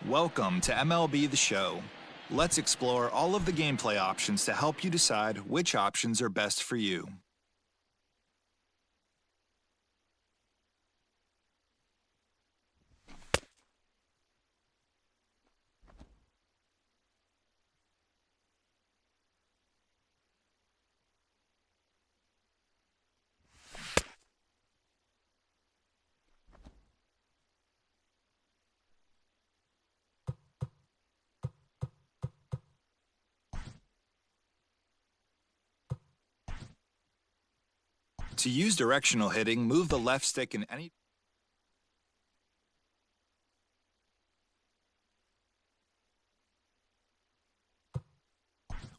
Welcome to MLB The Show. Let's explore all of the gameplay options to help you decide which options are best for you. To use directional hitting, move the left stick in any...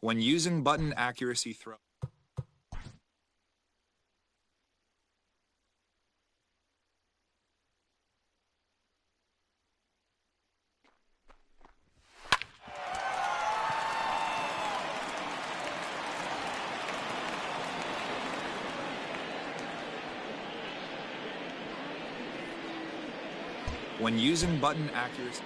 When using button accuracy throw... When using button accuracy...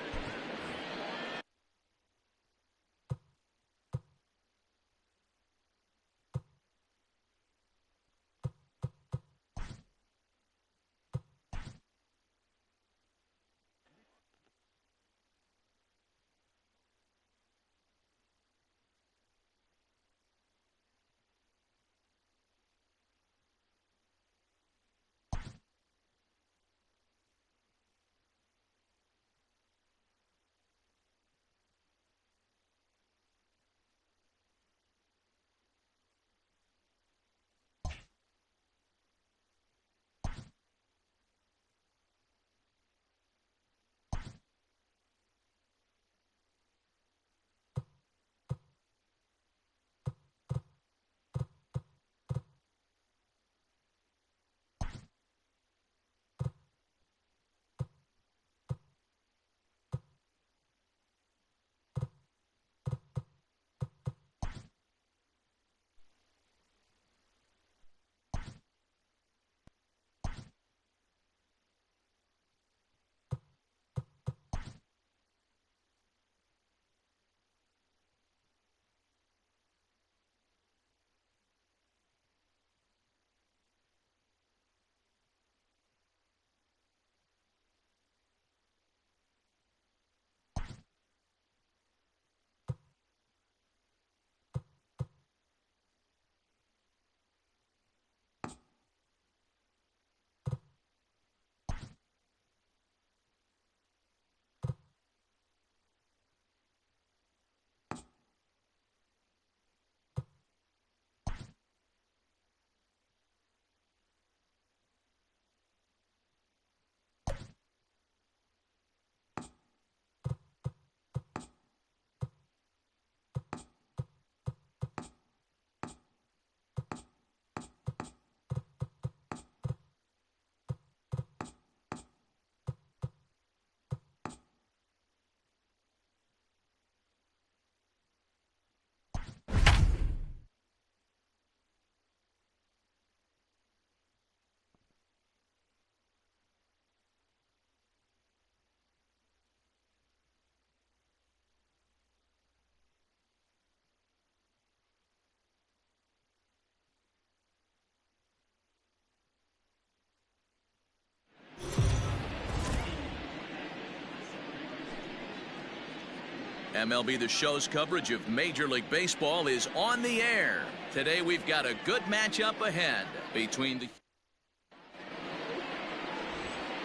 MLB The Show's coverage of Major League Baseball is on the air. Today we've got a good matchup ahead between the...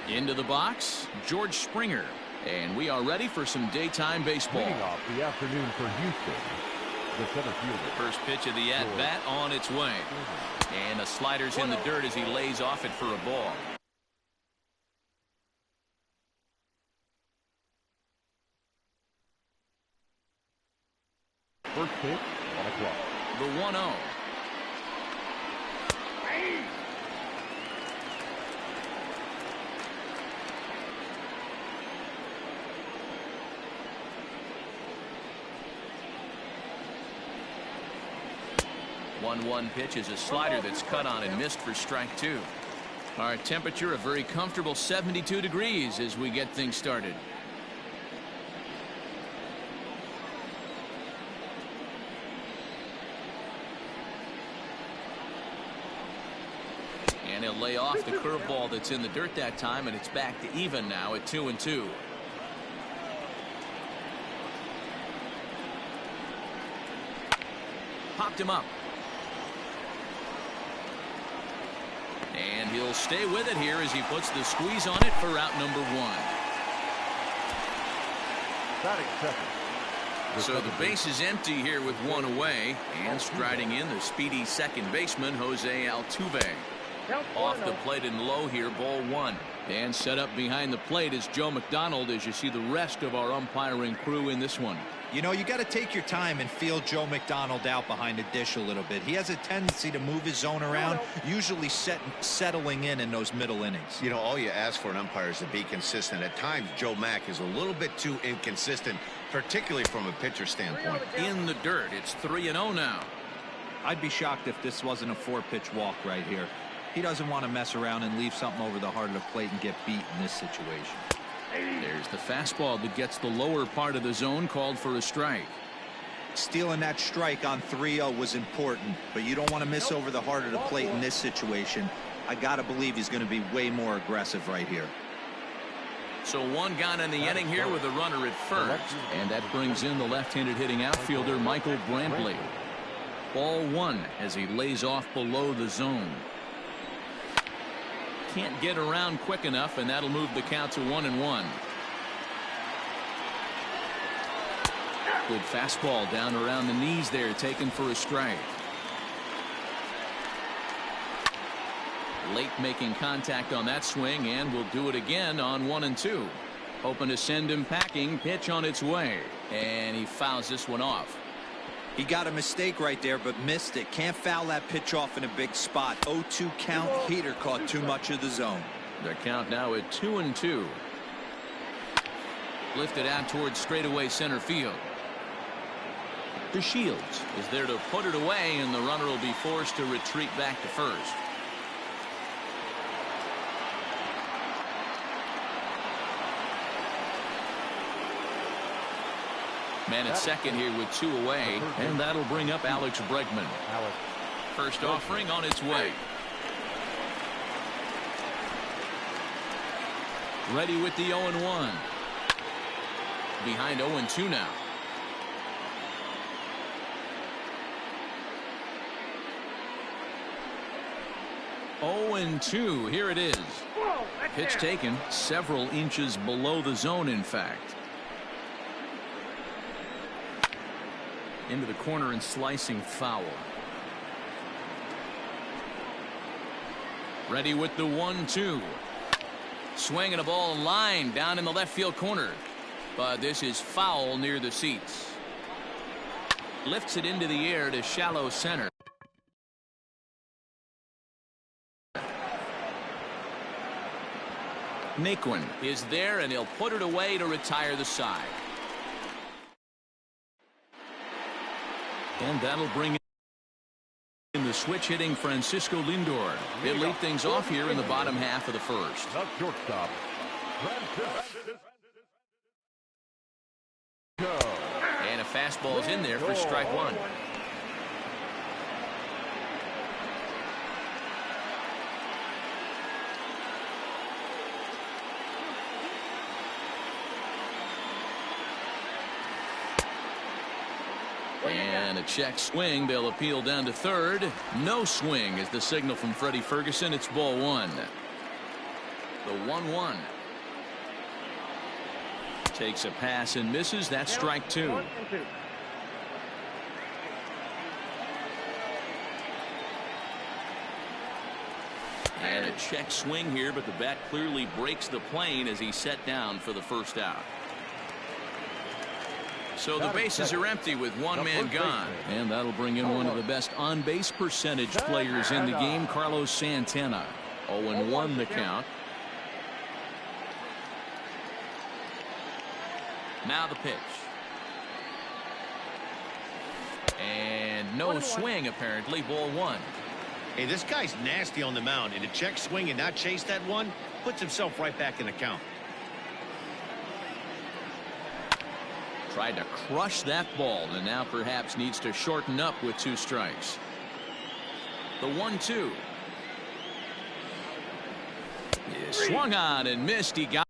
Into the box, George Springer. And we are ready for some daytime baseball. Leading off the afternoon for Houston, the center fielder. First pitch of the at-bat on its way. And the slider's in the dirt as he lays off it for a ball. First pitch on the clock. The 1-0. One pitch is a slider that's cut on and missed for strike two. Our temperature a very comfortable 72 degrees as we get things started. lay off the curveball that's in the dirt that time, and it's back to even now at 2-2. Popped him up. And he'll stay with it here as he puts the squeeze on it for out number 1. Batting second. So the base is empty here with 1 away, and striding in the speedy second baseman Jose Altuve. Off the plate and low here, ball 1. And set up behind the plate is Joe McDonald as you see the rest of our umpiring crew in this one. You know, you got to take your time and feel Joe McDonald out behind the dish a little bit. He has a tendency to move his zone around, usually settling in those middle innings. You know, all you ask for an umpire is to be consistent. At times, Joe Mack is a little bit too inconsistent, particularly from a pitcher standpoint. In the dirt, it's 3-0 now. I'd be shocked if this wasn't a 4-pitch walk right here. He doesn't want to mess around and leave something over the heart of the plate and get beat in this situation. There's the fastball that gets the lower part of the zone, called for a strike. Stealing that strike on 3-0 was important, but you don't want to miss over the heart of the plate in this situation. I got to believe he's going to be way more aggressive right here. So 1 gone in the inning here with a runner at first. And that brings in the left-handed hitting outfielder Michael Brantley. Ball 1 as he lays off below the zone. Can't get around quick enough, and that'll move the count to 1-1. Good fastball down around the knees there, taken for a strike. Late making contact on that swing, and will do it again on 1-2. Hoping to send him packing. Pitch on its way, and he fouls this one off. He got a mistake right there, but missed it. Can't foul that pitch off in a big spot. 0-2 count. Heater caught too much of the zone. The count now at 2-2. Lifted out towards straightaway center field. DeShields is there to put it away, and the runner will be forced to retreat back to first. Man at second here with 2 away, and that'll bring up Alex Bregman. First offering on its way. Ready with the 0-1. Behind 0-2 now. Oh and 2. Here it is. Pitch taken several inches below the zone, in fact. Into the corner and slicing foul. Ready with the 1-2. Swinging a ball line down in the left field corner. But this is foul near the seats. Lifts it into the air to shallow center. Naquin is there, and he'll put it away to retire the side. And that'll bring in the switch hitting Francisco Lindor. He'll lead things off here in the bottom half of the first. The shortstop, And a fastball's in there for strike 1. And a check swing. They'll appeal down to third. No swing is the signal from Freddie Ferguson. It's ball 1. The 1-1. Takes a pass and misses. That's strike 2. And a check swing here, but the bat clearly breaks the plane as he's set down for the first out. So the bases are empty with 1 man gone. And that'll bring in one of the best on-base percentage players in the game, Carlos Santana. 0-1 the count. Now the pitch. And no swing, apparently. Ball 1. Hey, this guy's nasty on the mound, and to check swing and not chase that one puts himself right back in the count. Tried to crush that ball, and now perhaps needs to shorten up with 2 strikes. The 1-2. Swung on and missed. He got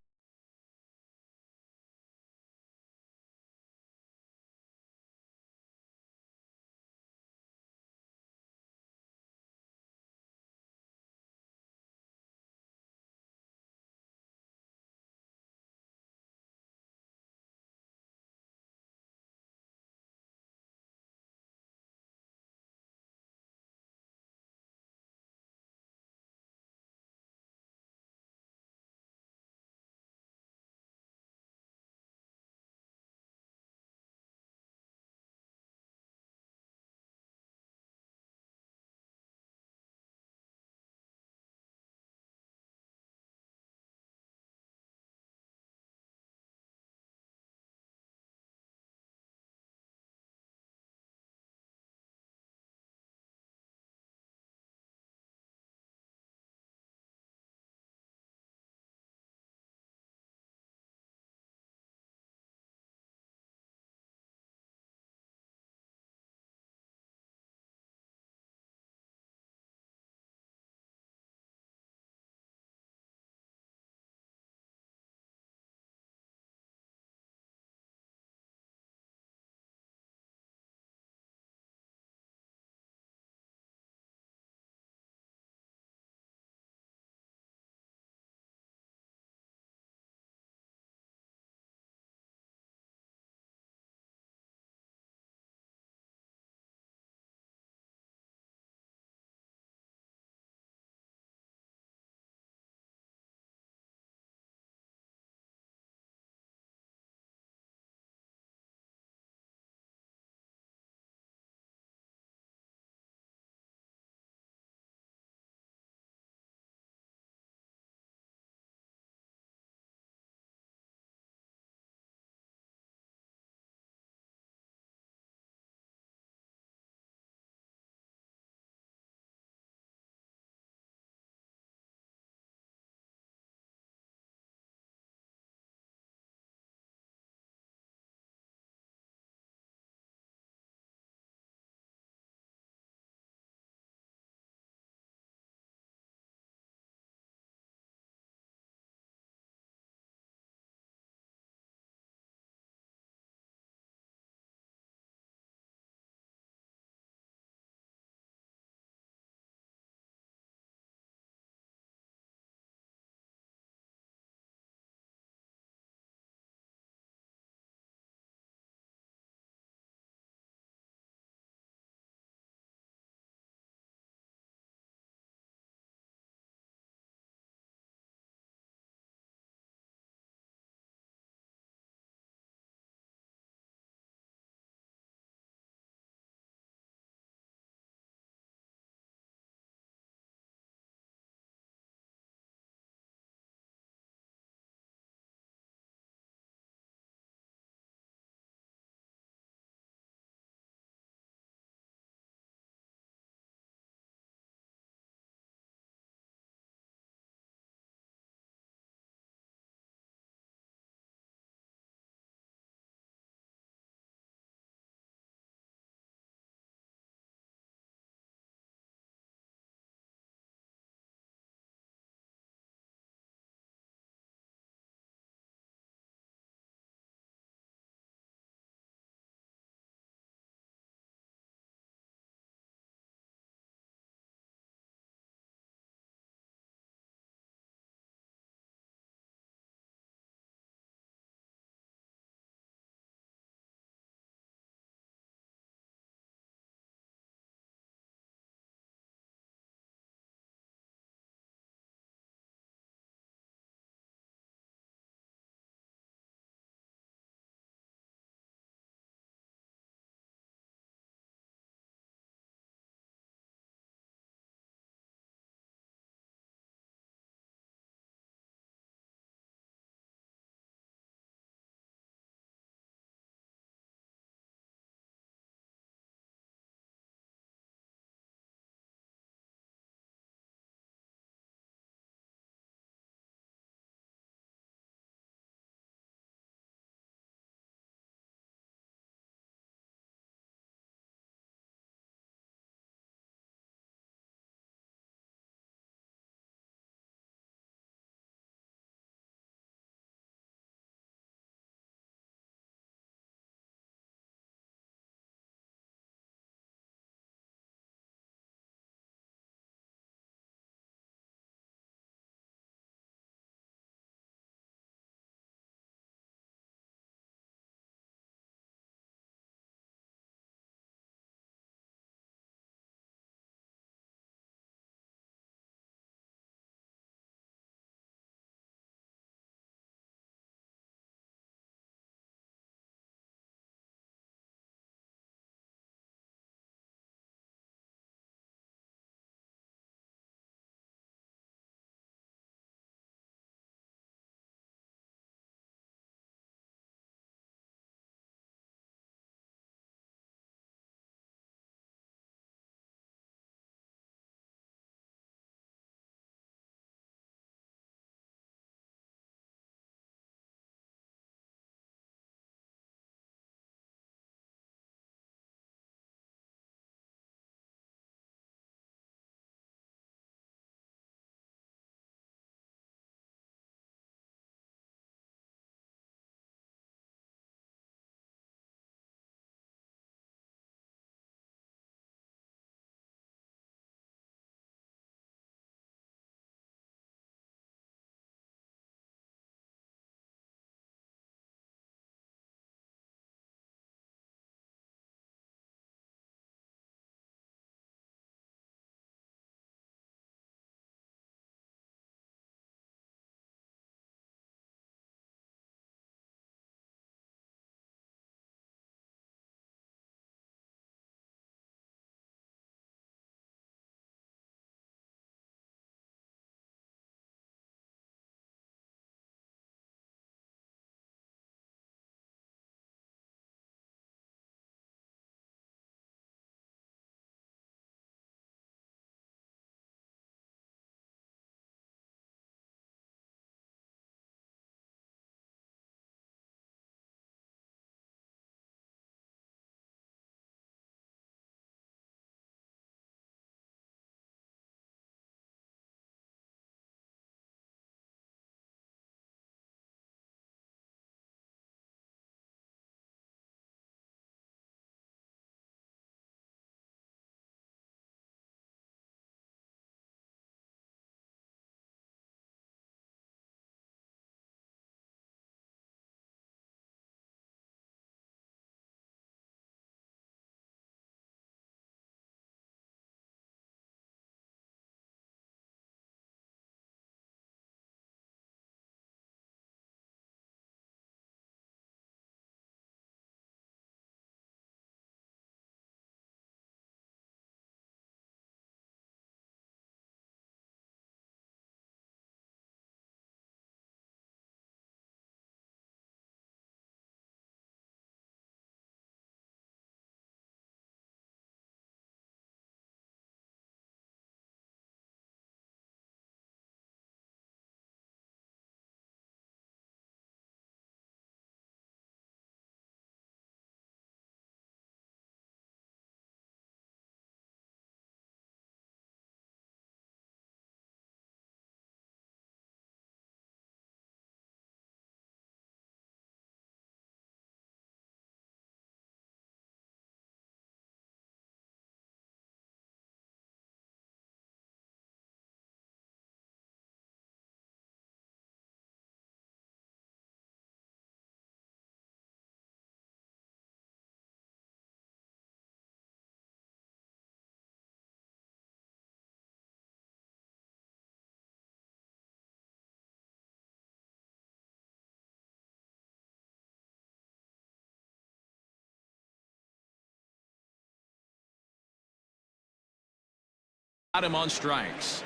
Got him on strikes.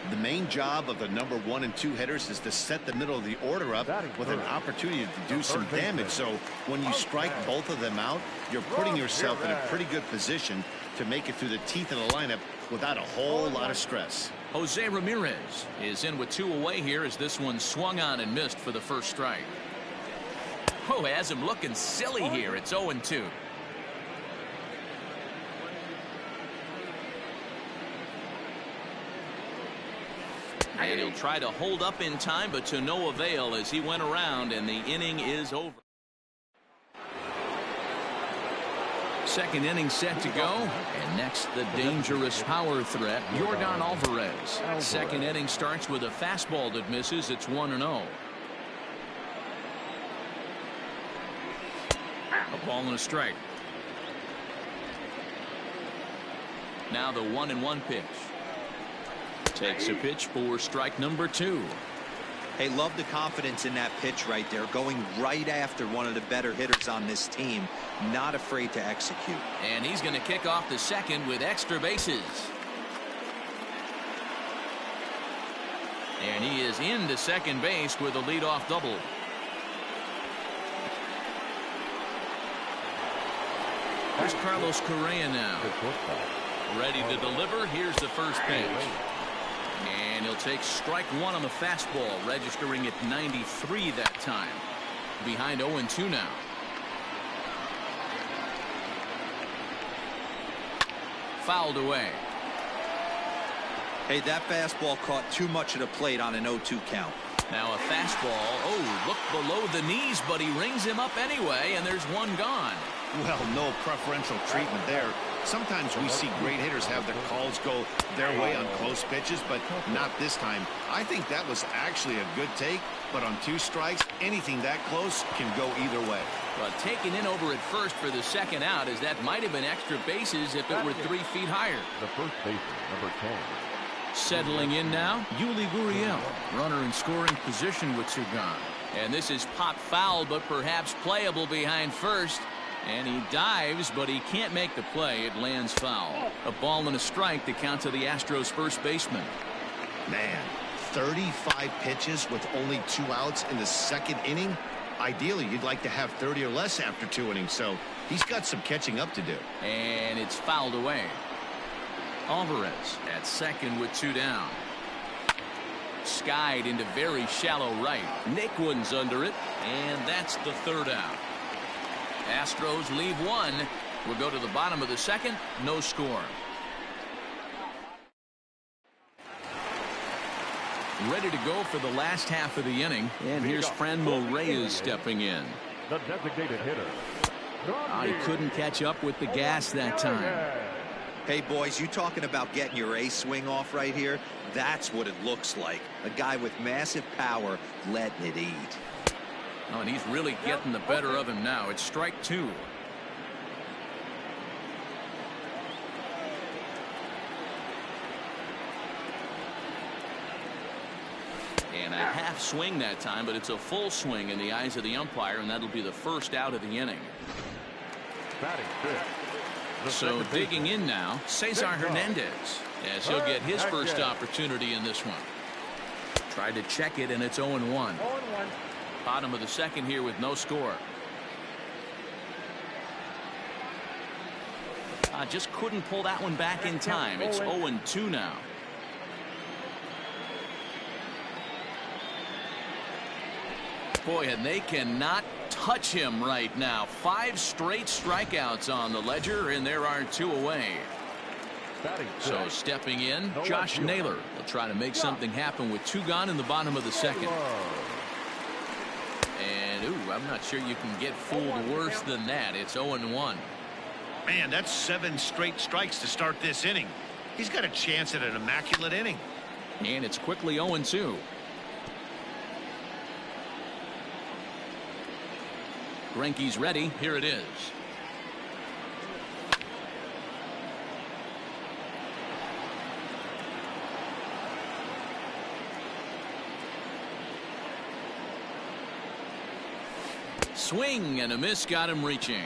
The main job of the number 1 and 2 hitters is to set the middle of the order up with an opportunity to do some damage. So when you strike both of them out, you're putting yourself in a pretty good position to make it through the teeth of the lineup without a whole lot of stress. Jose Ramirez is in with 2 away here as this one swung on and missed for the first strike. Oh, has him looking silly here. It's 0-2. And he'll try to hold up in time, but to no avail as he went around, and the inning is over. Second inning set to go, and next the dangerous power threat, Yordan Alvarez. Second inning starts with a fastball that misses. It's 1-0. A ball and a strike. Now the 1-1 pitch. Takes a pitch for strike number 2. Hey, love the confidence in that pitch right there, going right after one of the better hitters on this team, not afraid to execute. And he's going to kick off the second with extra bases. And he is into second base with a leadoff double. Here's Carlos Correa now. Ready to deliver. Here's the first pitch. And he'll take strike 1 on the fastball, registering at 93 that time. Behind 0-2 now. Fouled away. Hey, that fastball caught too much of the plate on an 0-2 count. Now a fastball. Oh, look below the knees, but he rings him up anyway, and there's one gone. Well, no preferential treatment there. Sometimes we see great hitters have their calls go their way on close pitches, but not this time. I think that was actually a good take, but on 2 strikes, anything that close can go either way. But taken in over at first for the second out, as that might have been extra bases if it were 3 feet higher. The first baseman, number 10. Settling in now, Yuli Gurriel, runner in scoring position with 2 gone. And this is pop foul, but perhaps playable behind first. And he dives, but he can't make the play. It lands foul. A ball and a strike to count to the Astros first baseman. Man, 35 pitches with only 2 outs in the second inning. Ideally, you'd like to have 30 or less after 2 innings, so he's got some catching up to do. And it's fouled away. Alvarez at second with 2 down. Skied into very shallow right. Naquin's under it, and that's the 3rd out. Astros leave 1. We'll go to the bottom of the second. No score. Ready to go for the last half of the inning. And here's Franmil Reyes stepping in. The designated hitter. He couldn't catch up with the gas that time. Hey, boys, you talking about getting your A swing off right here? That's what it looks like. A guy with massive power letting it eat. Oh, and he's really getting the better of him now. It's strike 2. And a half swing that time, but it's a full swing in the eyes of the umpire, and that'll be the first out of the inning. Batting fifth. So digging in now, Cesar Hernandez, as he'll get his first opportunity in this one. Tried to check it, and it's 0-1. Bottom of the second here with no score. Just couldn't pull that one back in time. It's 0-2 now. Boy, and they cannot touch him right now. 5 straight strikeouts on the ledger, and there are 2 away. So stepping in, Josh Naylor will try to make something happen with 2 gone in the bottom of the second. And, ooh, I'm not sure you can get fooled worse than that. It's 0-1. Man, that's 7 straight strikes to start this inning. He's got a chance at an immaculate inning. And it's quickly 0-2. Greinke's ready. Here it is. Swing and a miss got him reaching.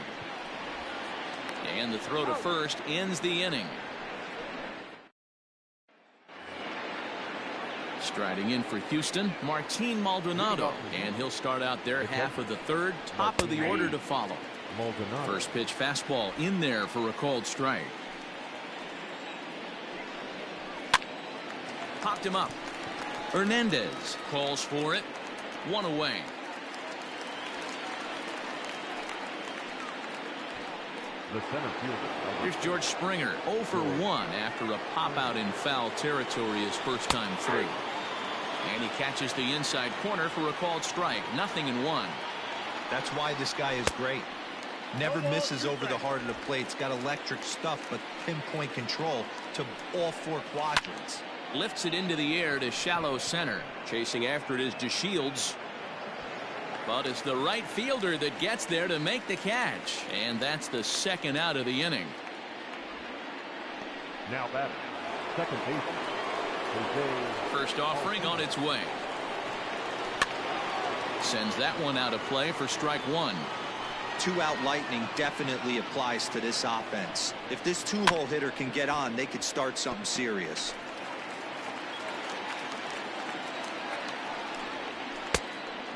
And the throw to first ends the inning. Striding in for Houston, Martin Maldonado, and he'll start out their half of the third, top of the order to follow. First pitch fastball in there for a called strike. Popped him up. Hernandez calls for it. One away. The center fielder. Here's George Springer, 0 for 1 after a pop out in foul territory his first time through. And he catches the inside corner for a called strike. 0-1. That's why this guy is great. Never misses over the heart of the plate. He's got electric stuff, but pinpoint control to all 4 quadrants. Lifts it into the air to shallow center. Chasing after it is DeShields. But it's the right fielder that gets there to make the catch. And that's the second out of the inning. Now batting, second baseman. First offering on its way. Sends that one out of play for strike 1. 2-out lightning definitely applies to this offense. If this 2-hole hitter can get on, they could start something serious.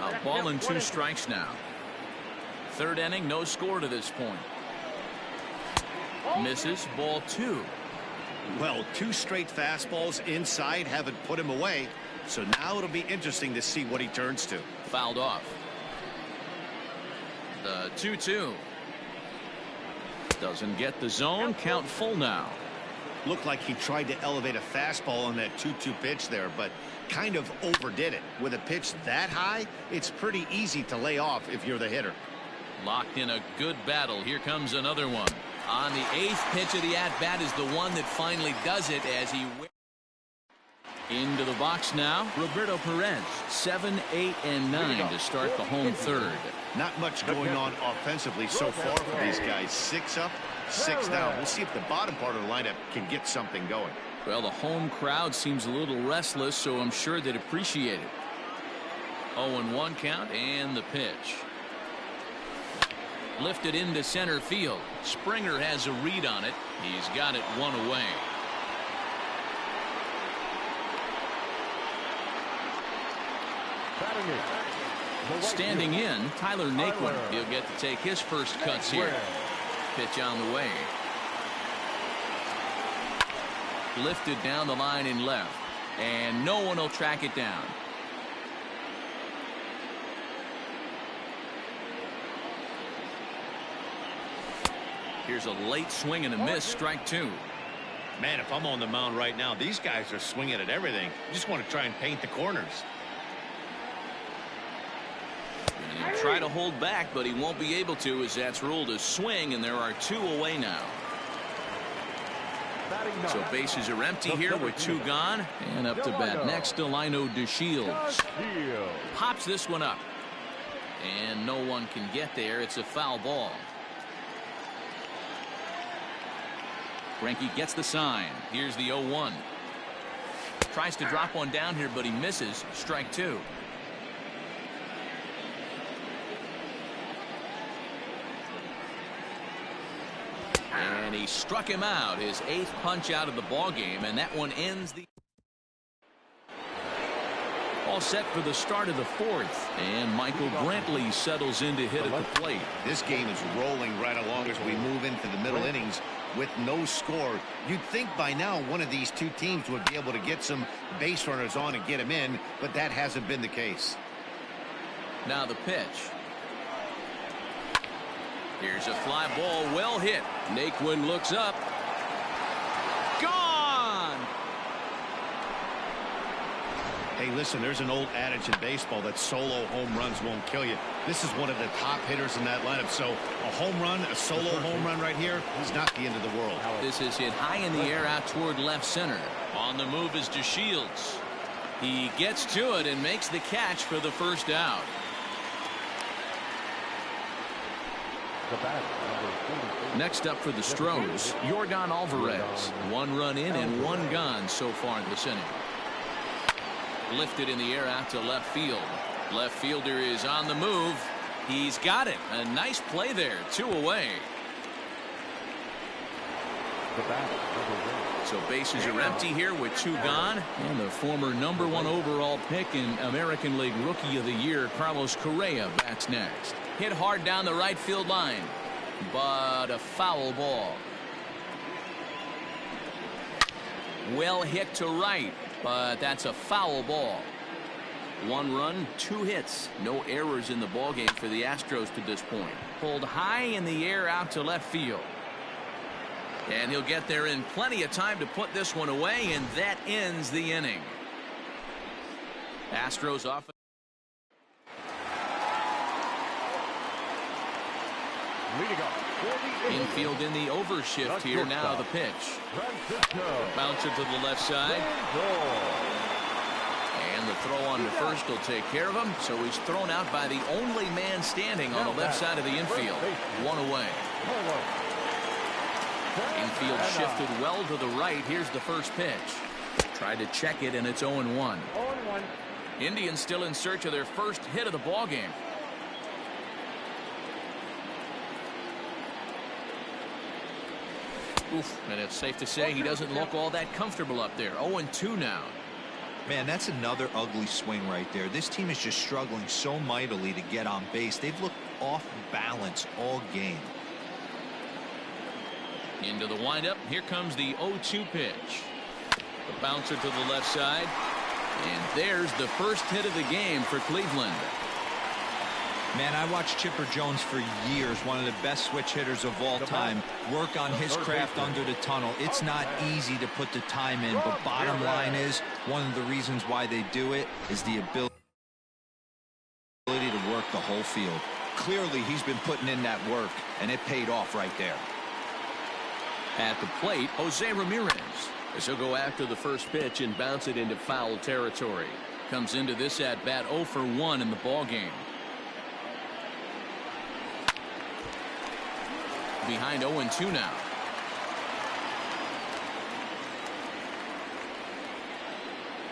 A ball and 2 strikes now. Third inning, no score to this point. Misses, ball 2. Well, 2 straight fastballs inside haven't put him away. So now it'll be interesting to see what he turns to. Fouled off. The 2-2. Doesn't get the zone. Count full now. Looked like he tried to elevate a fastball on that 2-2 pitch there, but kind of overdid it. With a pitch that high, it's pretty easy to lay off if you're the hitter. Locked in a good battle. Here comes another one. On the 8th pitch of the at-bat is the one that finally does it as he into the box now. Roberto Perez, 7, 8, and 9 to start the home third. Not much going on offensively so far for these guys. 6 up, 6 down. We'll see if the bottom part of the lineup can get something going. Well, the home crowd seems a little restless, so I'm sure they'd appreciate it. 0-1 count and the pitch. Lifted into center field. Springer has a read on it. He's got it 1 away. Standing in, Tyler Naquin. He'll get to take his first cuts here. Pitch on the way. Lifted down the line in left. And no one will track it down. Here's a late swing and a miss. Strike 2. Man, if I'm on the mound right now, these guys are swinging at everything. You just want to try and paint the corners. And he'll try to hold back, but he won't be able to, as that's ruled a swing, and there are 2 away now. So bases are empty here with 2 gone. And up to bat next, Delino DeShields. Pops this one up. And no one can get there. It's a foul ball. Greinke gets the sign. Here's the 0-1. Tries to drop one down here, but he misses. Strike 2. And he struck him out, his 8th punch out of the ball game, and that one ends the all set for the start of the 4th, and Michael Brantley settles in to hit at the plate. This game is rolling right along as we move into the middle innings with no score. You'd think by now one of these 2 teams would be able to get some base runners on and get them in, but that hasn't been the case. Now the pitch. Here's a fly ball, well hit. Naquin looks up. Gone! Hey, listen, there's an old adage in baseball that solo home runs won't kill you. This is one of the top hitters in that lineup, so a home run, a solo home run right here is not the end of the world. This is hit high in the air out toward left center. On the move is DeShields. He gets to it and makes the catch for the first out. Next up for the Stros, Yordan Alvarez. 1 run in and 1 gone so far in this inning. Lifted in the air out to left field. Left fielder is on the move. He's got it. A nice play there. 2 away. So bases are empty here with 2 gone. And the former #1 overall pick in American League Rookie of the Year, Carlos Correa, bats next. Hit hard down the right field line, but a foul ball. Well hit to right, but that's a foul ball. 1 run, 2 hits. No errors in the ballgame for the Astros to this point. Pulled high in the air out to left field. And he'll get there in plenty of time to put this one away, and that ends the inning. Astros off. Infield in the overshift here. Now the pitch. Bouncer to the left side. And the throw on to first will take care of him. So he's thrown out by the only man standing on the left side of the infield. 1 away. Infield shifted well to the right. Here's the first pitch. Tried to check it, and it's 0-1. Indians still in search of their first hit of the ballgame. Oof, and it's safe to say he doesn't look all that comfortable up there. 0-2 now. Man, that's another ugly swing right there. This team is just struggling so mightily to get on base. They've looked off balance all game. Into the windup. Here comes the 0-2 pitch. The bouncer to the left side. And there's the first hit of the game for Cleveland. Man, I watched Chipper Jones for years, one of the best switch hitters of all time, work on his craft under the tunnel. It's not easy to put the time in, but bottom line is, one of the reasons why they do it is the ability to work the whole field. Clearly, he's been putting in that work, and it paid off right there. At the plate, Jose Ramirez. As he'll go after the first pitch and bounce it into foul territory. Comes into this at-bat 0 for 1 in the ballgame. Behind 0-2 now.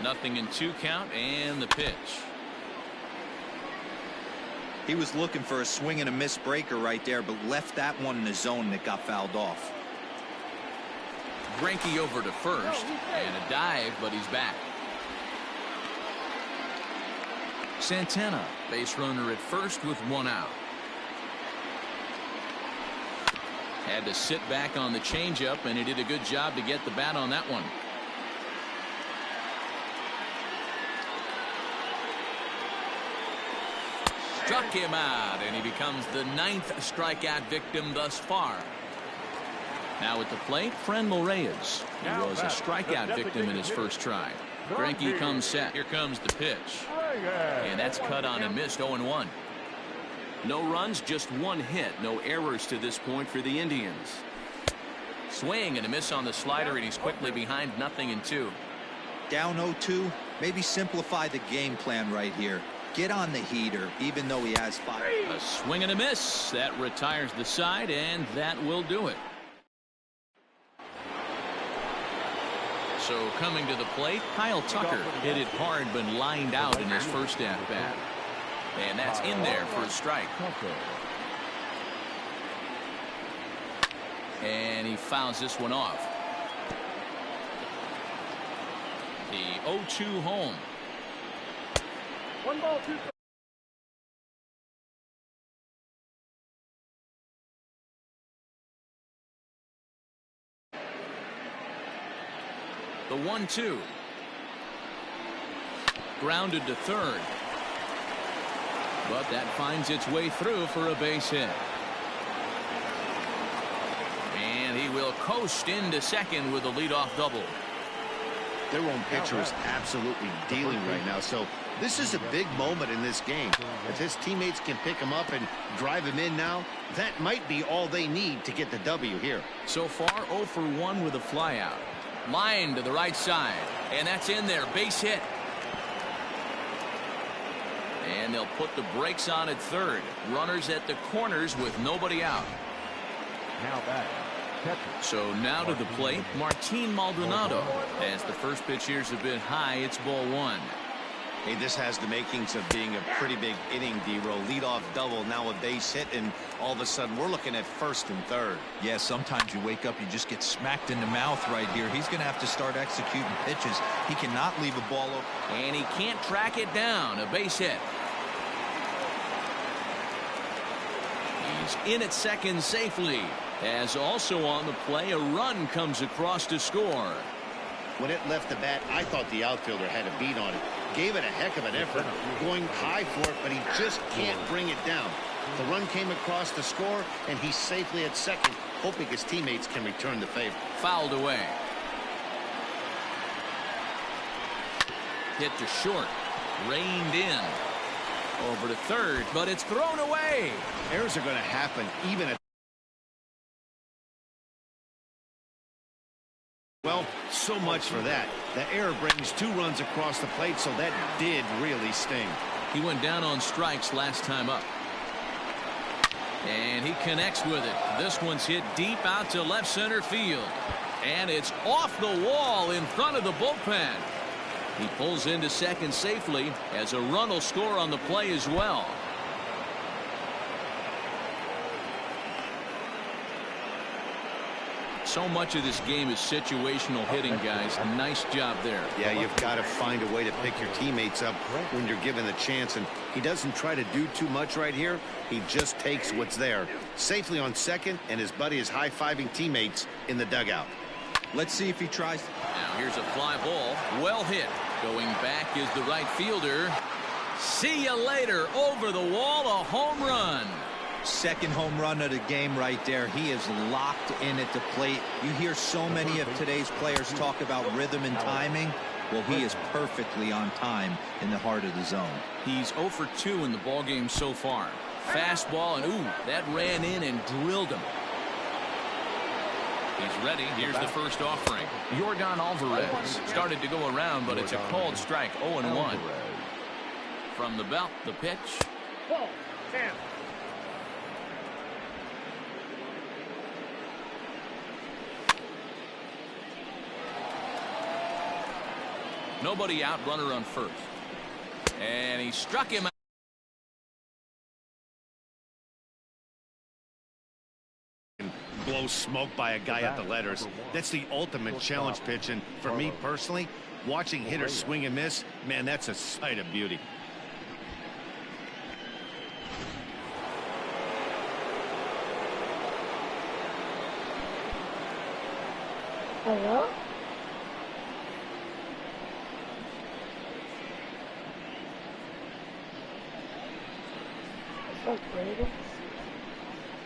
Nothing in 2 count, and the pitch. He was looking for a swing and a miss breaker right there, but left that one in the zone that got fouled off. Greinke over to first, and a dive, but he's back. Santana, base runner at first with 1 out. Had to sit back on the changeup, and he did a good job to get the bat on that one. Struck him out, and he becomes the 9th strikeout victim thus far. Now at the plate, Franmil Reyes. He was a strikeout victim in his first try. Greinke comes set. Here comes the pitch. And that's cut on and missed. 0-1. No runs, just 1 hit. No errors to this point for the Indians. Swing and a miss on the slider, and he's quickly behind 0-2. Down 0-2, maybe simplify the game plan right here. Get on the heater, even though he has 5. A swing and a miss. That retires the side, and that will do it. So coming to the plate, Kyle Tucker hit it hard but lined out in his first at-bat. And that's in there for a strike. And he fouls this one off. The 0-2 home. 1 ball, 2 strikes. The 1-2. Grounded to third. But that finds its way through for a base hit. And he will coast into second with a leadoff double. Their own pitcher is absolutely dealing right now, so this is a big moment in this game. If his teammates can pick him up and drive him in now, that might be all they need to get the W here. So far, 0 for 1 with a flyout. Line to the right side, and that's in there. Base hit. And they'll put the brakes on at third. Runners at the corners with nobody out. Now back. So now to the plate, Martin Maldonado. As the first pitch here's a bit high, it's ball 1. Hey, this has the makings of being a pretty big inning, D-Roll. Leadoff double, now a base hit, and all of a sudden we're looking at first and third. Yeah, sometimes you wake up, you just get smacked in the mouth right here. He's going to have to start executing pitches. He cannot leave a ball open. And he can't track it down. A base hit. He's in at second safely. As also on the play, a run comes across to score. When it left the bat, I thought the outfielder had a beat on it. Gave it a heck of an effort, going high for it, but he just can't bring it down. The run came across to score, and he's safely at second, hoping his teammates can return the favor. Fouled away. Hit to short. Reined in. Over to third, but it's thrown away. Errors are going to happen even at... Well, so much for that. The error brings 2 runs across the plate, so that did really sting. He went down on strikes last time up. And he connects with it. This one's hit deep out to left center field. And it's off the wall in front of the bullpen. He pulls into second safely as a run will score on the play as well. So much of this game is situational hitting, guys. Nice job there. Yeah, you've got to find a way to pick your teammates up when you're given the chance, and he doesn't try to do too much right here. He just takes what's there. Safely on second, and his buddy is high-fiving teammates in the dugout. Let's see if he tries. Now here's a fly ball. Well hit. Going back is the right fielder. See you later. Over the wall, a home run. Second home run of the game right there. He is locked in at the plate. You hear so many of today's players talk about rhythm and timing. Well, he is perfectly on time in the heart of the zone. He's 0 for 2 in the ballgame so far. Fastball, and ooh, that ran in and drilled him. He's ready. Here's the first offering. Yordan Alvarez started to go around, but it's a called strike. 0-1. From the belt, the pitch. Ball, 10. Nobody out, runner on first. And he struck him out. Blow smoke by a guy at the letters. That's the ultimate challenge pitch, and for me personally, watching hitters swing and miss, man, that's a sight of beauty. Hello?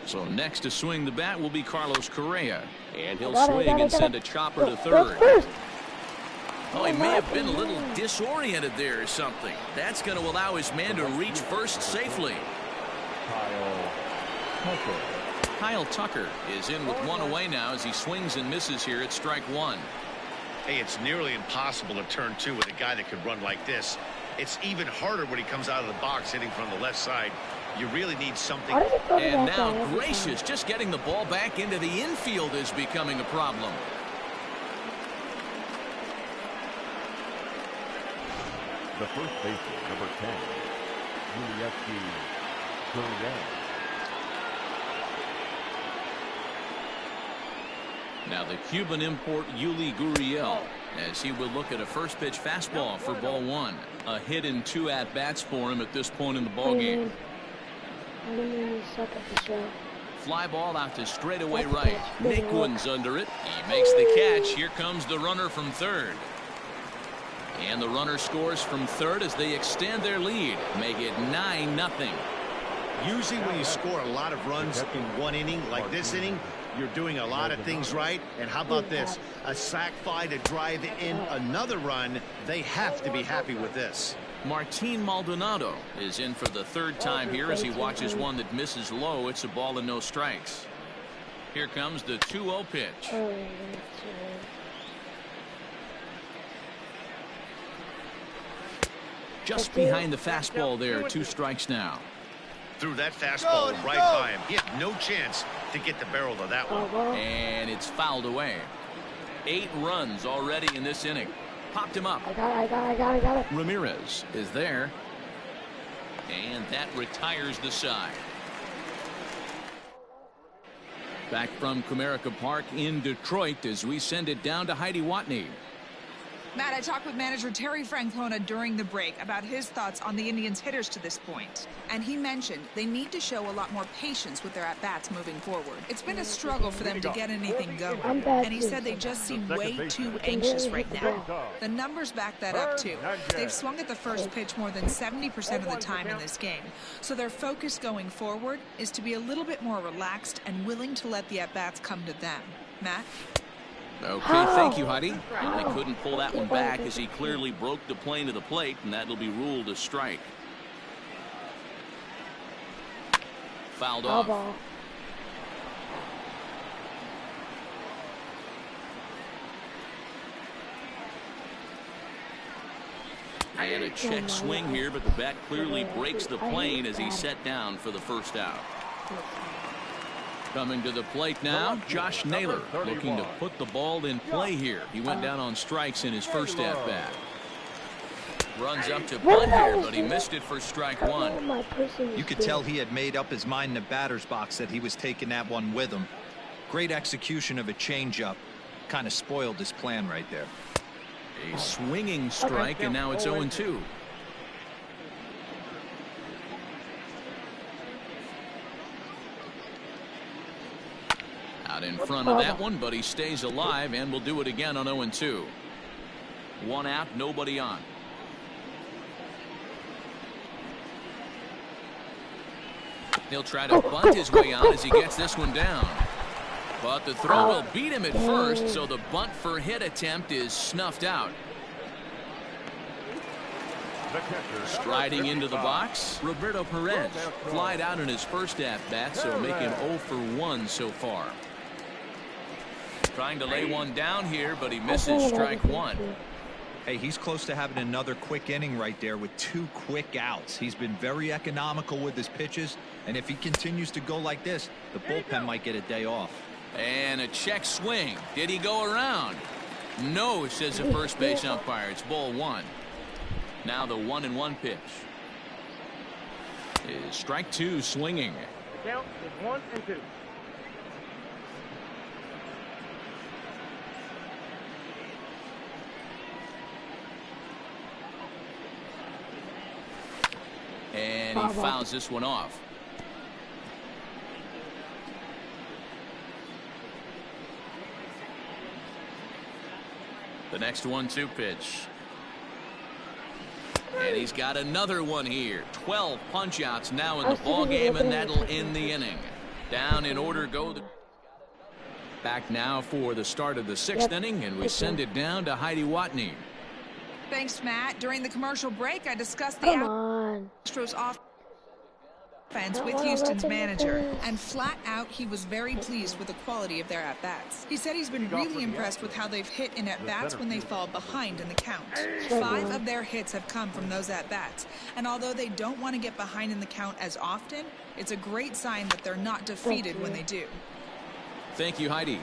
So next to swing the bat will be Carlos Correa. And he'll swing and send a chopper to third. Oh, he may have been a little disoriented there or something. That's going to allow his man to reach first safely. Kyle Tucker is in with one away now as he swings and misses here at strike one. Hey, it's nearly impossible to turn two with a guy that could run like this. It's even harder when he comes out of the box hitting from the left side. You really need something. And now Gracious, just getting the ball back into the infield is becoming a problem. The first baseman, number 10, Yulieski Gurriel. Now the Cuban import Yuli Gurriel, as he will look at a first pitch fastball for ball one. A hit in 2 at-bats for him at this point in the ballgame. Fly ball out to straightaway right. Naquin's under it. He makes the catch. Here comes the runner from third. And the runner scores from third as they extend their lead. Make it 9-0. Usually when you score a lot of runs in one inning, like this inning, you're doing a lot of things right. And how about this? A sac fly to drive in another run. They have to be happy with this. Martin Maldonado is in for the third time here as he watches one that misses low. It's a ball and no strikes. Here comes the 2-0 pitch. Just behind the fastball there. 2 strikes now. Threw that fastball right by him. He had no chance to get the barrel of that one. And it's fouled away. 8 runs already in this inning. Popped him up. I got it. Ramirez is there. And that retires the side. Back from Comerica Park in Detroit as we send it down to Heidi Watney. Matt, I talked with manager Terry Francona during the break about his thoughts on the Indians' hitters to this point. And he mentioned they need to show a lot more patience with their at-bats moving forward. It's been a struggle for them to get anything going. And he said they just seem way too anxious right now. The numbers back that up, too. They've swung at the first pitch more than 70% of the time in this game. So their focus going forward is to be a little bit more relaxed and willing to let the at-bats come to them. Matt? Okay, thank you, Heidi. And they couldn't pull that one back as he clearly broke the plane to the plate, and that'll be ruled a strike. Fouled off. And a check swing here, but the bat clearly breaks the plane as he's set down for the first out. Coming to the plate now, Josh Naylor looking to put the ball in play here. He went down on strikes in his first at-bat. Runs up to bunt here, but he missed it for strike one. You could tell he had made up his mind in the batter's box that he was taking that one with him. Great execution of a changeup. Kind of spoiled his plan right there. A swinging strike, and now it's 0-2. Out in front of that one, but he stays alive and will do it again on 0-2. One out, nobody on. He'll try to bunt his way on as he gets this one down. But the throw will beat him at first, so the bunt for hit attempt is snuffed out. Striding into the box, Roberto Perez flied out in his first at-bat, so making 0 for 1 so far. Trying to lay one down here, but he misses strike one. Hey, he's close to having another quick inning right there with 2 quick outs. He's been very economical with his pitches, and if he continues to go like this, the bullpen might get a day off. And a check swing. Did he go around? No, says the first base umpire. It's ball 1. Now the 1-1 pitch. Is strike 2 swinging. Count is 1-2. And he fouls this one off. The next 1-2 pitch. And he's got another one here. 12 punch outs now in the ball game, and that'll end the inning. Down in order go the back now for the start of the 6th inning, and we send it down to Heidi Watney. Thanks, Matt. During the commercial break, I discussed the Astros offense with Houston's manager, and flat out he was very pleased with the quality of their at-bats. He said he's been really impressed with how they've hit in at-bats when they fall behind in the count. 5 of their hits have come from those at-bats, and although they don't want to get behind in the count as often, it's a great sign that they're not defeated when they do. Thank you, Heidi.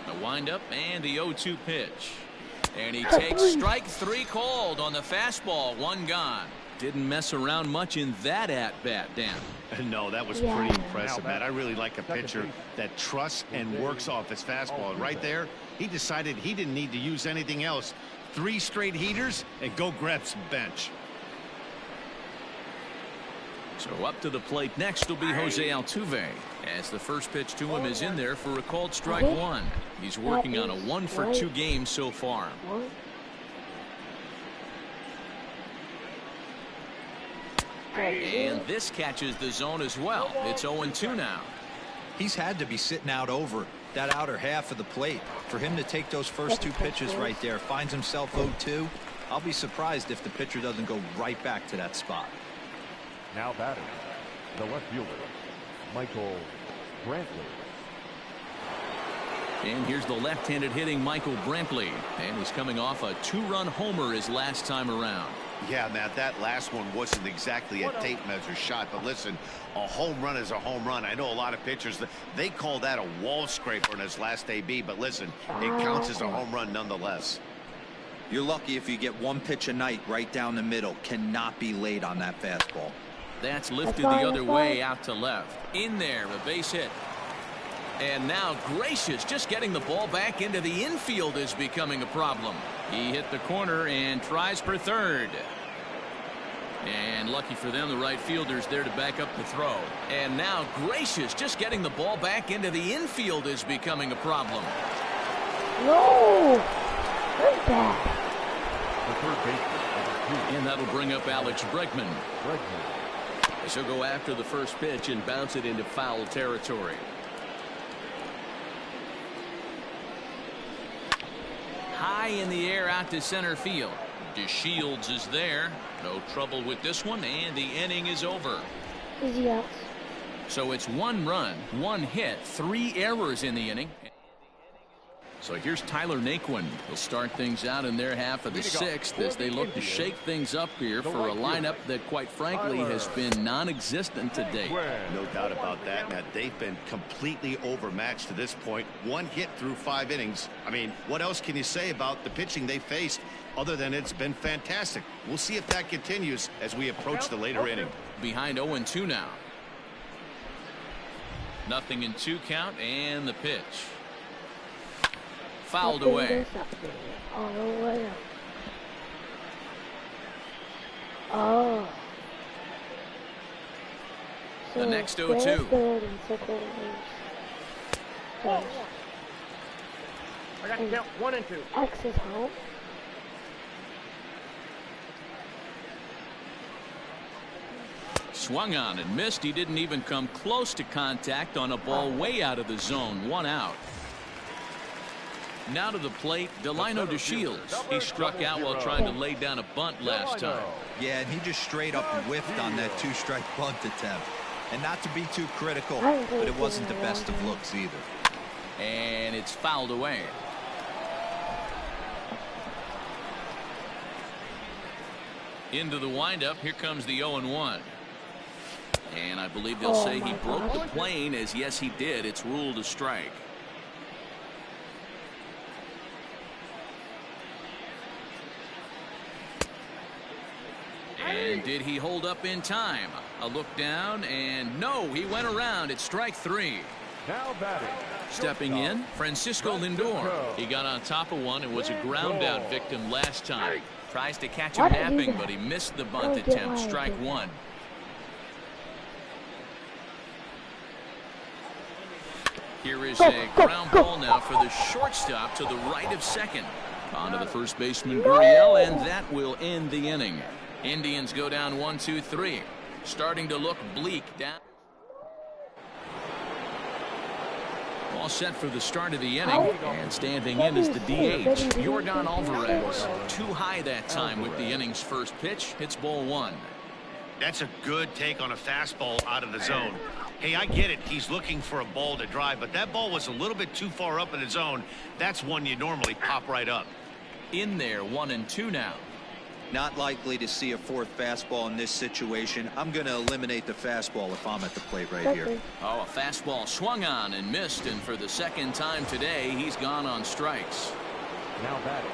A windup and the 0-2 pitch. And he takes strike 3 called on the fastball. 1 gone. Didn't mess around much in that at-bat, Dan. No, that was pretty impressive, Matt. I really like a pitcher that trusts and works off his fastball. And right there, he decided he didn't need to use anything else. 3 straight heaters and go grab some bench. So up to the plate next will be Jose Altuve, as the first pitch to him is in there for a called strike 1. He's working on a 1 for 2 game so far. And this catches the zone as well. It's 0-2 now. He's had to be sitting out over that outer half of the plate. For him to take those first 2 pitches right there, finds himself 0-2. I'll be surprised if the pitcher doesn't go right back to that spot. Now batting, the left fielder, Michael Brantley. And here's the left-handed hitting Michael Brantley. And he's coming off a 2-run homer his last time around. Yeah, Matt, that last one wasn't exactly a tape measure shot, but listen, a home run is a home run. I know a lot of pitchers, they call that a wall scraper in his last AB, but listen, it counts as a home run nonetheless. You're lucky if you get one pitch a night right down the middle. Cannot be late on that fastball. That's lifted the other way out to left. In there, a base hit. And now Gracious just getting the ball back into the infield is becoming a problem. He hit the corner and tries for third. And lucky for them, the right fielder's there to back up the throw. And now Gracious just getting the ball back into the infield is becoming a problem. No! Hurt that. The third baseman, And that'll bring up Alex Bregman. She'll go after the first pitch and bounce it into foul territory. High in the air out to center field. DeShields is there. No trouble with this one, and the inning is over. Easy outs. So it's 1 run, 1 hit, 3 errors in the inning. So here's Tyler Naquin. He'll start things out in their half of the 6th as they look to shake things up here for a lineup that, quite frankly, has been non-existent to date. No doubt about that, Matt. They've been completely overmatched to this point. 1 hit through 5 innings. I mean, what else can you say about the pitching they faced other than it's been fantastic? We'll see if that continues as we approach the later inning. Behind 0-2 now. 0-2 count, and the pitch. Fouled away. All the way up. Oh. The next 0-2. I got to count 1 and 2. X is home. Swung on and missed. He didn't even come close to contact on a ball way out of the zone. 1 out. Now to the plate, Delino DeShields. He struck out while trying to lay down a bunt last time. Yeah, and he just straight up whiffed on that 2-strike bunt attempt. And not to be too critical, but it wasn't the best of looks either. And it's fouled away. Into the windup. Here comes the 0-1. And I believe they'll say he broke the plane, as yes, he did. It's ruled a strike. And did he hold up in time? A look down, and no, he went around. It's strike 3. now batting. Stepping in, Francisco Lindor. He got on top of one and was a ground out victim last time. Tries to catch him napping, but he missed the bunt attempt. Strike 1. Here is a ground ball now for the shortstop to the right of second. On to the first baseman, Gurriel, and that will end the inning. Indians go down 1-2-3. Starting to look bleak down. All set for the start of the inning, and standing in is the DH, Yordan Alvarez. Too high that time with the inning's first pitch. Hits ball 1. That's a good take on a fastball out of the zone. Hey, I get it. He's looking for a ball to drive, but that ball was a little bit too far up in the zone. That's one you normally pop right up. In there, 1-2 now. Not likely to see a 4th fastball in this situation. I'm going to eliminate the fastball if I'm at the plate right here. Oh, a fastball swung on and missed, and for the second time today, he's gone on strikes. Now batting.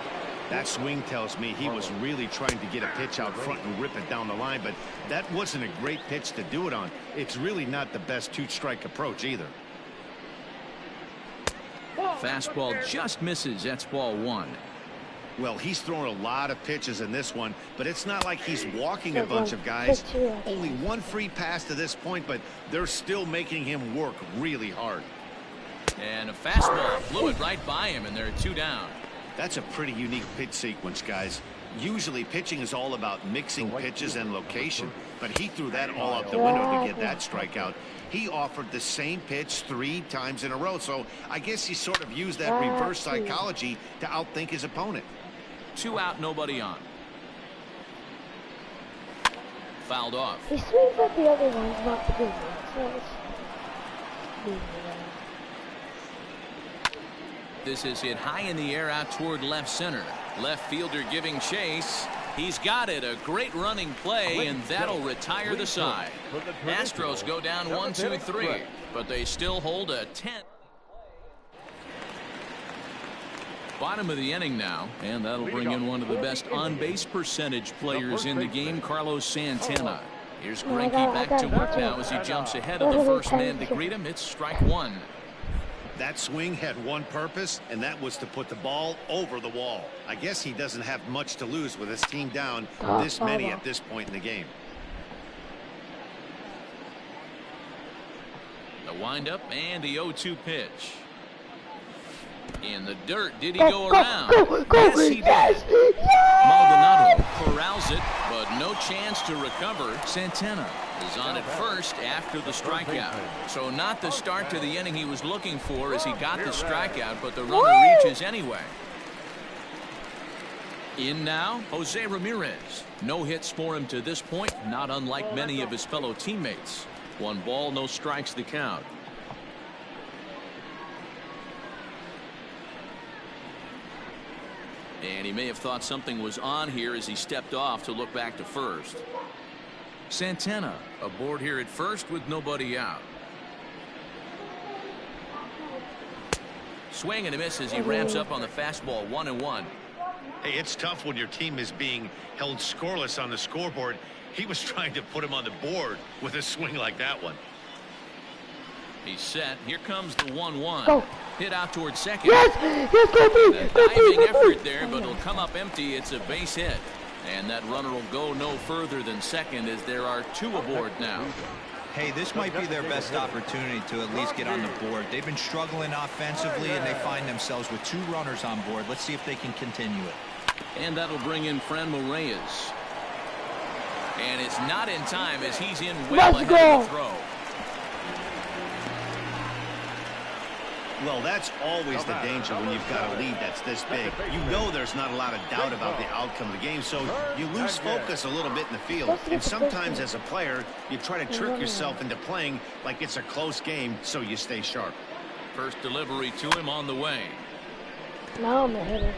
That swing tells me he was really trying to get a pitch out front and rip it down the line, but that wasn't a great pitch to do it on. It's really not the best 2-strike approach either. Fastball just misses. That's ball 1. Well, he's thrown a lot of pitches in this one, but it's not like he's walking a bunch of guys. Only 1 free pass to this point, but they're still making him work really hard. And a fastball flew it right by him, and there are 2 down. That's a pretty unique pitch sequence, guys. Usually pitching is all about mixing pitches and location, but he threw that all out the window to get that strikeout. He offered the same pitch 3 times in a row, so I guess he sort of used that reverse psychology to outthink his opponent. 2 out, nobody on. Fouled off. He swings at the other ones, not the good ones. So it's... This is hit high in the air out toward left center. Left fielder giving chase. He's got it. A great running play, and that'll retire the side. Astros go down 1-2-3, but they still hold a 10. Bottom of the inning now, and that'll bring in one of the best on-base percentage players in the game, Carlos Santana. Here's Greinke back to work now as he jumps ahead of the first man to greet him. It's strike one. That swing had one purpose, and that was to put the ball over the wall. I guess he doesn't have much to lose with his team down this many at this point in the game. The windup and the 0-2 pitch. In the dirt, did he go around? Yes, he did. Maldonado corrals it, but no chance to recover. Santana is on at first after the strikeout. So not the start to the inning he was looking for as he got the strikeout, but the runner reaches anyway. In now, Jose Ramirez. No hits for him to this point, not unlike many of his fellow teammates. 1 ball, no strikes the count. And he may have thought something was on here as he stepped off to look back to first. Santana aboard here at first with nobody out. Swing and a miss as he ramps up on the fastball. 1-1. Hey, it's tough when your team is being held scoreless on the scoreboard. He was trying to put him on the board with a swing like that one. He's set. Here comes the 1-1. Go. Hit out towards second. Yes! Yes, go me! A diving effort there, but it'll come up empty. It's a base hit. And that runner will go no further than second as there are 2 aboard now. Hey, this might be their best opportunity to at least get on the board. They've been struggling offensively, and they find themselves with 2 runners on board. Let's see if they can continue it. And that'll bring in Franmil Reyes. And it's not in time as he's in well ahead of the throw. Well, that's always the danger when you've got a lead that's this big. You know there's not a lot of doubt about the outcome of the game, so you lose focus a little bit in the field. And sometimes as a player, you try to trick yourself into playing like it's a close game so you stay sharp. First delivery to him on the way. No, I'm a hitter.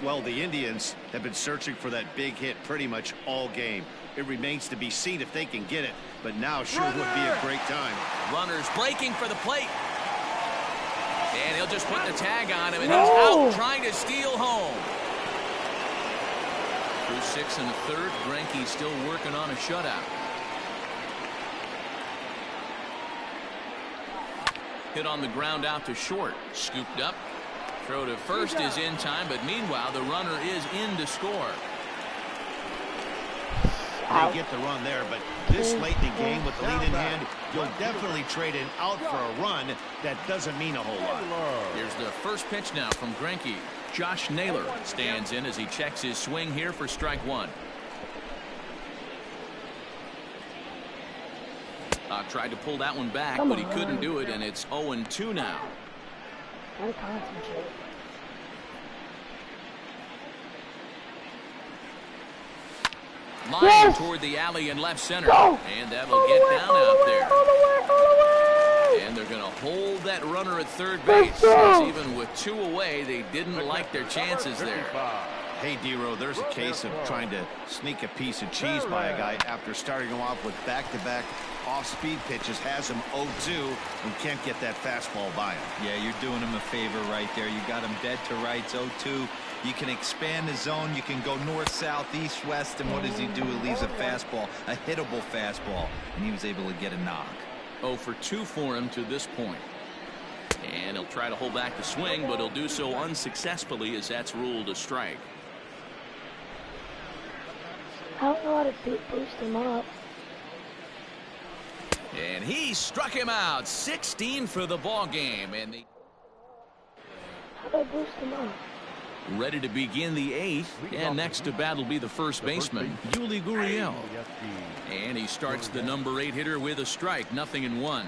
Well, the Indians have been searching for that big hit pretty much all game. It remains to be seen if they can get it, but now sure would be a great time. Runners breaking for the plate. And he'll just put the tag on him, and he's out trying to steal home. Through 6 1/3, Greinke still working on a shutout. Hit on the ground out to short. Scooped up. Throw to first is in time, but meanwhile, the runner is in to score. They get the run there, but this late in the game with the lead in hand, you'll definitely trade an out for a run. That doesn't mean a whole lot. Here's the first pitch now from Greinke. Josh Naylor stands in as he checks his swing here for strike 1. Tried to pull that one back, but he couldn't do it, and it's 0-2 now. Gotta concentrate. Line toward the alley in left center. And that'll get down out there. And they're going to hold that runner at third base. As even with 2 away, they didn't like their chances there. Hey, D-Row, there's a case of trying to sneak a piece of cheese by a guy after starting him off with back-to-back off-speed pitches, has him 0-2, and can't get that fastball by him. Yeah, you're doing him a favor right there. You got him dead to rights, 0-2. You can expand the zone. You can go north, south, east, west, and what does he do? He leaves a fastball, a hittable fastball, and he was able to get a knock. 0 for 2 for him to this point. And he'll try to hold back the swing, but he'll do so unsuccessfully as that's ruled a strike. I don't know how to boost him up. And he struck him out. 16 for the ball game. And How do I boost him up? ready to begin the 8th. And next to bat will be the first baseman, Yuli Gurriel. And he starts the number 8 hitter with a strike. 0-1.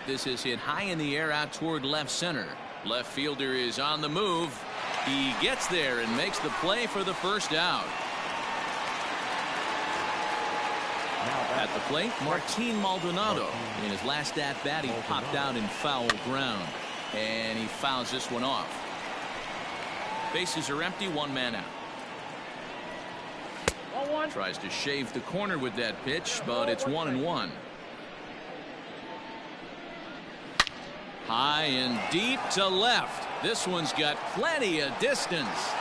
This is hit high in the air out toward left center. Left fielder is on the move. He gets there and makes the play for the first out. At the plate, Martin Maldonado. In his last at-bat, he popped out in foul ground. And he fouls this one off. Bases are empty, 1 man out. Tries to shave the corner with that pitch, but it's 1-1. High and deep to left. This one's got plenty of distance.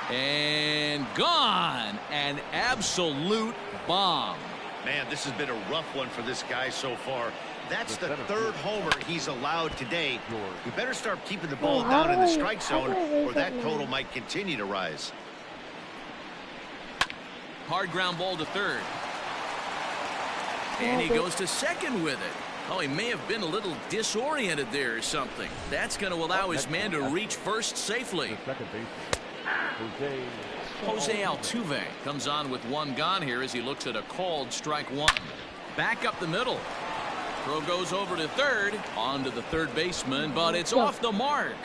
And gone. An absolute bomb. Man, this has been a rough one for this guy so far. That's the third homer he's allowed today. He better start keeping the ball down in the strike zone, or that total might continue to rise. Hard ground ball to third. And he goes to second with it. Oh, he may have been a little disoriented there or something. That's going to allow his man to reach first safely. Jose Altuve comes on with one gone here as he looks at a called strike one. Back up the middle. Throw goes over to third. On to the third baseman, but it's off the mark.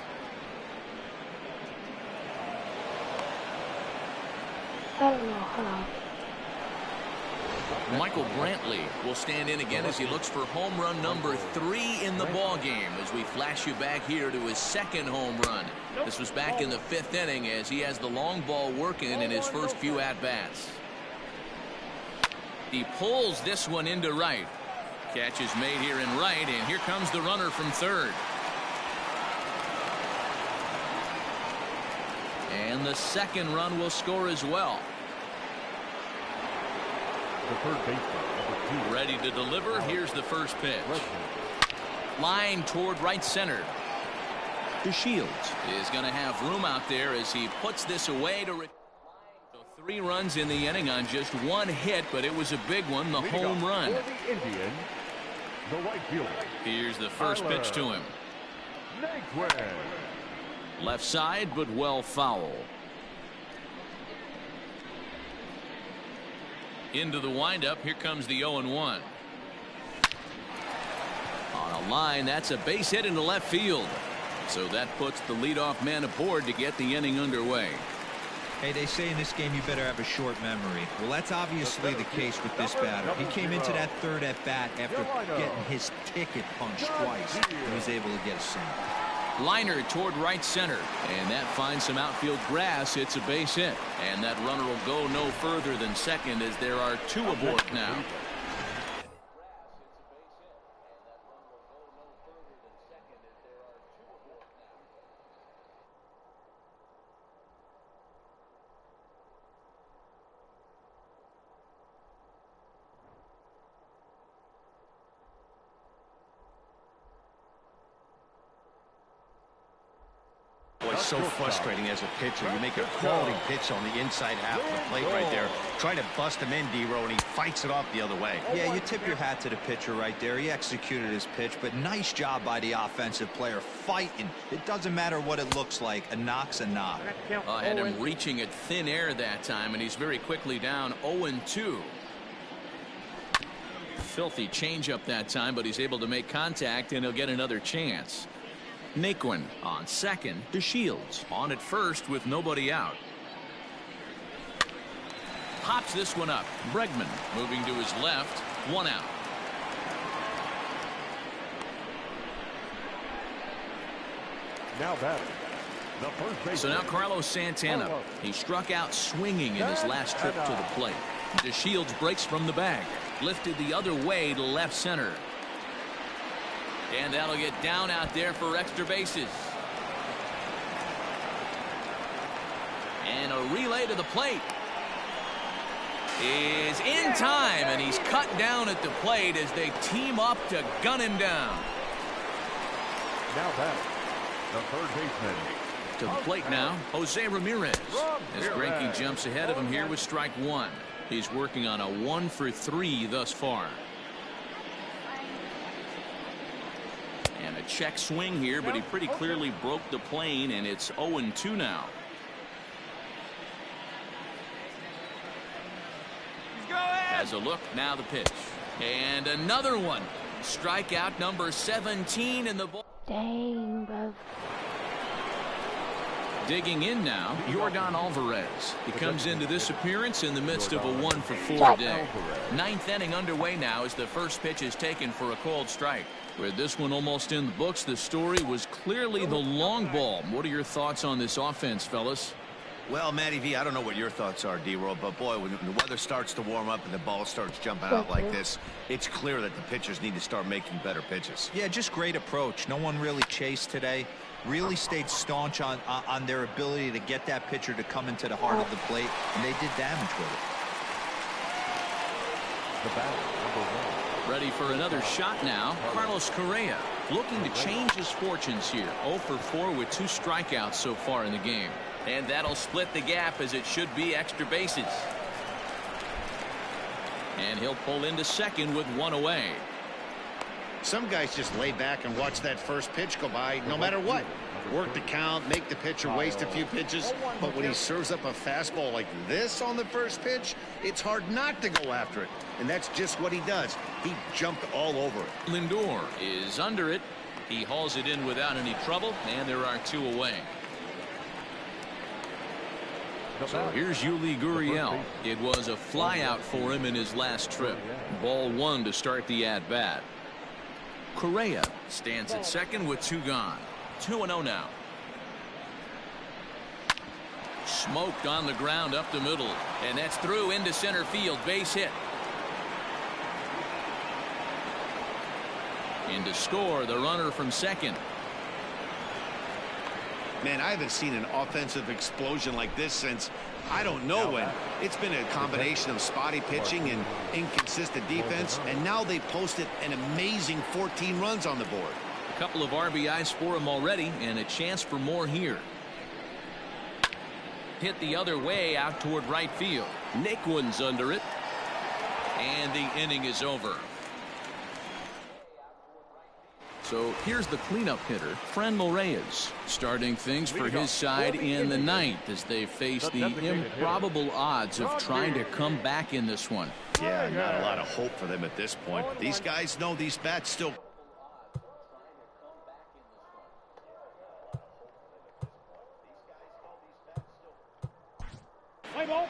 I don't know how. Michael Brantley will stand in again as he looks for home run number 3 in the ball game as we flash you back here to his second home run. This was back in the 5th inning as he has the long ball working in his first few at-bats. He pulls this one into right. Catch is made here in right, and here comes the runner from third. And the second run will score as well. The third baseman, ready to deliver. Here's the first pitch. Line toward right center. DeShields is going to have room out there as he puts this away to so 3 runs in the inning on just 1 hit, but it was a big one, the home run. For the Indians, the right fielder. Here's the first pitch to him. Naquin. Left side, but well foul. Into the windup. Here comes the 0-1. On a line, that's a base hit into left field. So that puts the leadoff man aboard to get the inning underway. Hey, they say in this game you better have a short memory. Well, that's obviously the case with this batter. He came into that third at bat after getting his ticket punched twice. He was able to get a single. Liner toward right center, and that finds some outfield grass. It's a base hit, and that runner will go no further than second as there are 2 aboard now. So frustrating as a pitcher. You make a quality pitch on the inside half of the plate right there. Try to bust him in, D-Row, and he fights it off the other way. Yeah, you tip your hat to the pitcher right there. He executed his pitch, but nice job by the offensive player fighting. It doesn't matter what it looks like. A knock's a knock. I had him reaching at thin air that time, and he's very quickly down 0-2. Filthy changeup that time, but he's able to make contact, and he'll get another chance. Naquin on second. DeShields on at first with nobody out. Pops this one up. Bregman moving to his left. 1 out. Now batting. The first baseman. So now Carlos Santana. He struck out swinging in his last trip to the plate. DeShields breaks from the bag. Lifted the other way to left center. And that'll get down out there for extra bases. And a relay to the plate is in time, and he's cut down at the plate as they team up to gun him down. Now back, the third baseman. To the plate now, Jose Ramirez. As Greinke jumps ahead of him here with strike 1. He's working on a 1 for 3 thus far. And a check swing here, but he pretty clearly broke the plane, and it's 0-2 now. Has a look, now the pitch. And another one. Strikeout number 17 in the ball. Dang, bro. Digging in now, Yordan Alvarez. He comes into this appearance in the midst of a 1 for 4 day. 9th inning underway now as the first pitch is taken for a called strike. With this one almost in the books, the story was clearly the long ball. What are your thoughts on this offense, fellas? Well, Matty V, I don't know what your thoughts are, D-Roll, but boy, when the weather starts to warm up and the ball starts jumping out like this, it's clear that the pitchers need to start making better pitches. Yeah, just great approach. No one really chased today. Really stayed staunch on their ability to get that pitcher to come into the heart of the plate, and they did damage with it. The batter, Ready for another shot now. Carlos Correa looking to change his fortunes here. 0 for 4 with 2 strikeouts so far in the game. And that'll split the gap, as it should be extra bases. And he'll pull into second with 1 away. Some guys just lay back and watch that first pitch go by no matter what. Work the count, make the pitcher waste a few pitches. But when he serves up a fastball like this on the first pitch, it's hard not to go after it. And that's just what he does. He jumped all over it. Lindor is under it. He hauls it in without any trouble, and there are 2 away. So here's Yuli Gurriel. It was a flyout for him in his last trip. Ball 1 to start the at-bat. Correa stands at second with 2 gone. 2-0 now. Smoked on the ground up the middle, and that's through into center field. Base hit. In to score the runner from second. Man, I haven't seen an offensive explosion like this since I don't know when. It's been a combination of spotty pitching and inconsistent defense, and now they posted an amazing 14 runs on the board. A couple of RBIs for him already, and a chance for more here. Hit the other way out toward right field. Naquin's under it, and the inning is over. So here's the cleanup hitter, Franmil Reyes, starting things for his side in the 9th as they face the improbable odds of trying to come back in this one. Yeah, not a lot of hope for them at this point. But these guys know these bats still. Play ball.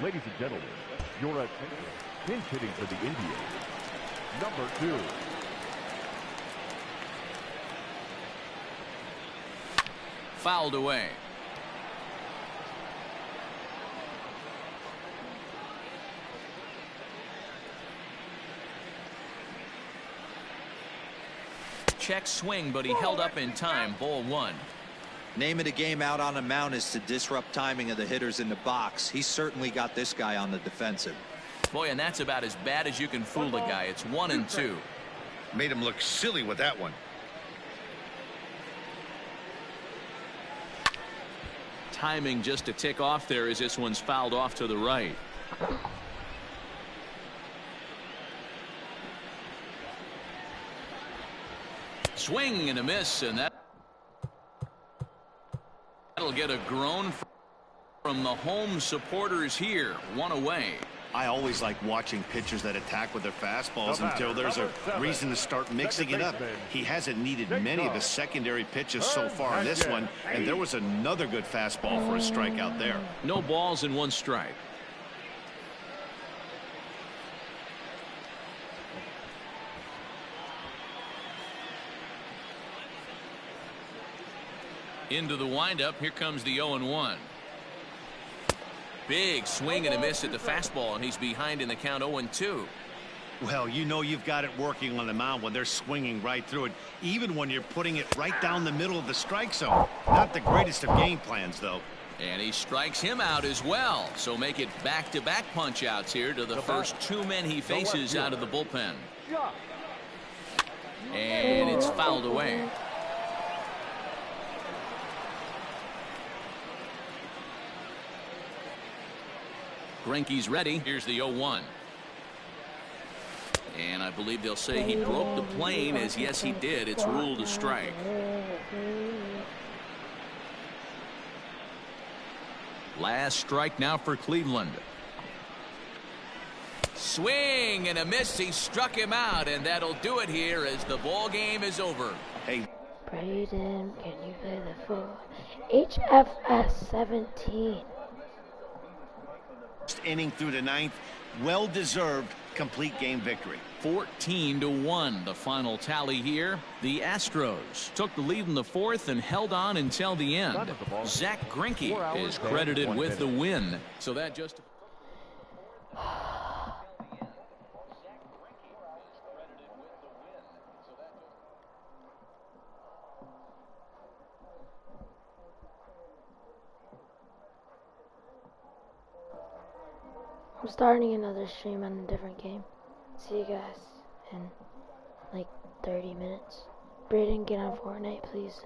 Ladies and gentlemen, your attention. Pinch hitting for the Indians, number 2. Fouled away. Check swing, but he held up in time. Ball 1. Name of the game out on the mound is to disrupt timing of the hitters in the box. He's certainly got this guy on the defensive. Boy, and that's about as bad as you can fool the guy. It's 1-2. Made him look silly with that one. Timing just to tick off there as this one's fouled off to the right. Swing and a miss, and that'll get a groan from the home supporters here. 1 away. I always like watching pitchers that attack with their fastballs until there's a reason to start mixing it up. He hasn't needed many of his secondary pitches so far in this one, and there was another good fastball for a strikeout there. No balls and 1 strike. Into the windup. Here comes the 0-1. Big swing and a miss at the fastball, and he's behind in the count. 0-2. Well, you know you've got it working on the mound when they're swinging right through it, even when you're putting it right down the middle of the strike zone. Not the greatest of game plans, though. And he strikes him out as well. So make it back-to-back punch-outs here to the first 2 men he faces out of the bullpen. And it's fouled away. Greinke's ready. Here's the 0-1. And I believe they'll say he broke the plane, as yes he did. It's ruled a strike. Last strike now for Cleveland. Swing and a miss. He struck him out, and that'll do it here as the ball game is over. Hey, Braden, can you play the full HFS 17? inning through the ninth. Well-deserved complete game victory. 14-1 the final tally here. The Astros took the lead in the fourth and held on until the end. Zach Greinke is credited with the win. So that just I'm starting another stream on a different game. See you guys in like 30 minutes. Brayden, get on Fortnite, please.